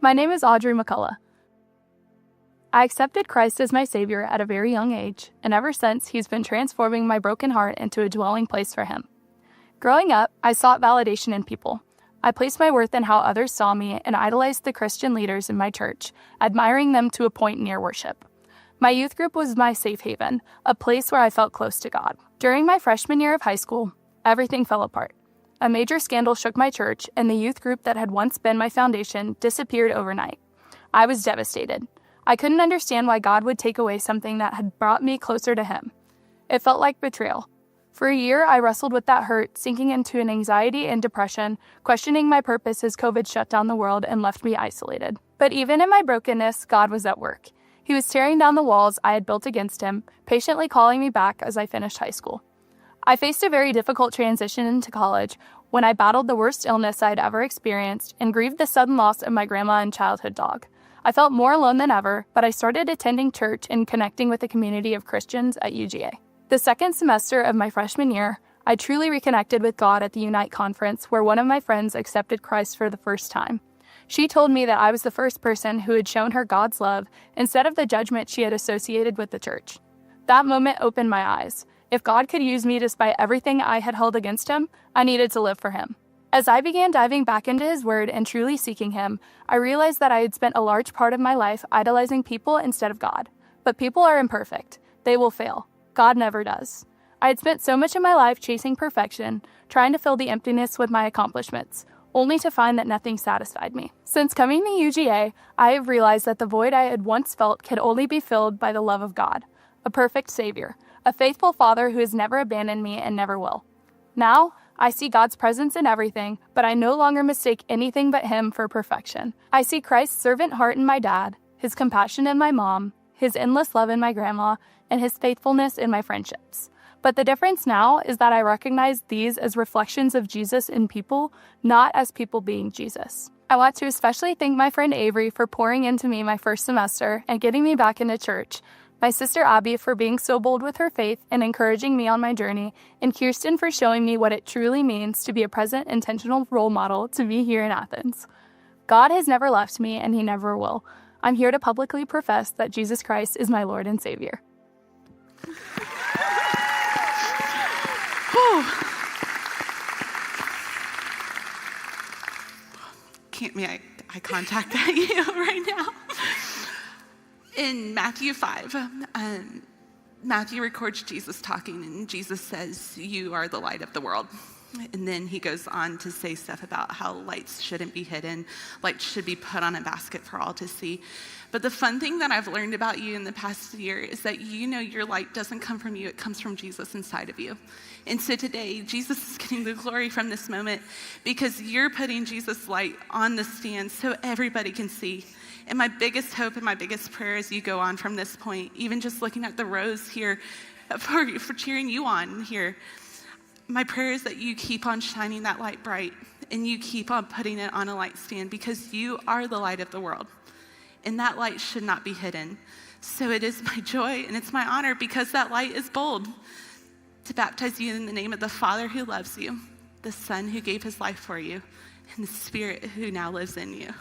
My name is Audrey McCullough. I accepted Christ as my Savior at a very young age, and ever since, He's been transforming my broken heart into a dwelling place for Him. Growing up, I sought validation in people. I placed my worth in how others saw me and idolized the Christian leaders in my church, admiring them to a point near worship. My youth group was my safe haven, a place where I felt close to God. During my freshman year of high school, everything fell apart. A major scandal shook my church, and the youth group that had once been my foundation disappeared overnight. I was devastated. I couldn't understand why God would take away something that had brought me closer to Him. It felt like betrayal. For a year, I wrestled with that hurt, sinking into an anxiety and depression, questioning my purpose as COVID shut down the world and left me isolated. But even in my brokenness, God was at work. He was tearing down the walls I had built against Him, patiently calling me back as I finished high school. I faced a very difficult transition into college when I battled the worst illness I had ever experienced and grieved the sudden loss of my grandma and childhood dog. I felt more alone than ever, but I started attending church and connecting with a community of Christians at UGA. The second semester of my freshman year, I truly reconnected with God at the Unite conference where one of my friends accepted Christ for the first time. She told me that I was the first person who had shown her God's love instead of the judgment she had associated with the church. That moment opened my eyes. If God could use me despite everything I had held against Him, I needed to live for Him. As I began diving back into His Word and truly seeking Him, I realized that I had spent a large part of my life idolizing people instead of God. But people are imperfect. They will fail. God never does. I had spent so much of my life chasing perfection, trying to fill the emptiness with my accomplishments, only to find that nothing satisfied me. Since coming to UGA, I have realized that the void I had once felt could only be filled by the love of God, a perfect Savior, a faithful Father who has never abandoned me and never will. Now, I see God's presence in everything, but I no longer mistake anything but Him for perfection. I see Christ's servant heart in my dad, His compassion in my mom, His endless love in my grandma, and His faithfulness in my friendships. But the difference now is that I recognize these as reflections of Jesus in people, not as people being Jesus. I want to especially thank my friend Avery for pouring into me my first semester and getting me back into church, my sister Abby for being so bold with her faith and encouraging me on my journey, and Kirsten for showing me what it truly means to be a present, intentional role model to me here in Athens. God has never left me, and He never will. I'm here to publicly profess that Jesus Christ is my Lord and Savior. Can't make eye contact at you right now. In Matthew 5, Matthew records Jesus talking, and Jesus says, "You are the light of the world." And then he goes on to say stuff about how lights shouldn't be hidden, lights should be put on a basket for all to see. But the fun thing that I've learned about you in the past year is that you know your light doesn't come from you, it comes from Jesus inside of you. And so today, Jesus is getting the glory from this moment because you're putting Jesus' light on the stand so everybody can see. And my biggest hope and my biggest prayer as you go on from this point, even just looking at the rows here for cheering you on here, my prayer is that you keep on shining that light bright and you keep on putting it on a light stand because you are the light of the world. And that light should not be hidden. So it is my joy and it's my honor because that light is bold to baptize you in the name of the Father who loves you, the Son who gave His life for you, and the Spirit who now lives in you.